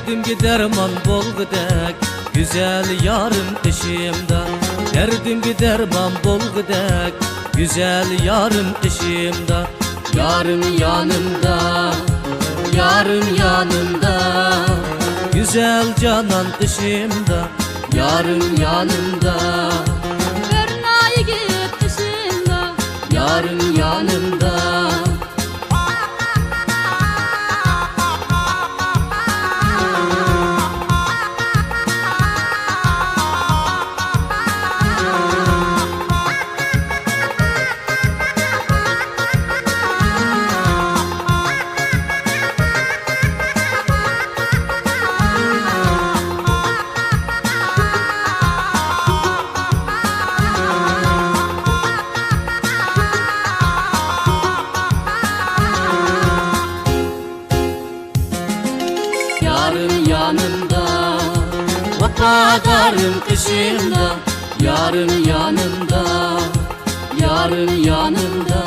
Derdimge derman bolgudek güzel yarım dışımda. Derdimge derman bolgudek güzel yarım dışımda. Yarım yanımda, yarım yanımda, güzel canan dışımda. Yarım yanımda, Berna'yı git dışında. yarım yanımda. Yarım yanımda, vapadarım kışımda. Yarım yanımda, yarım yanımda,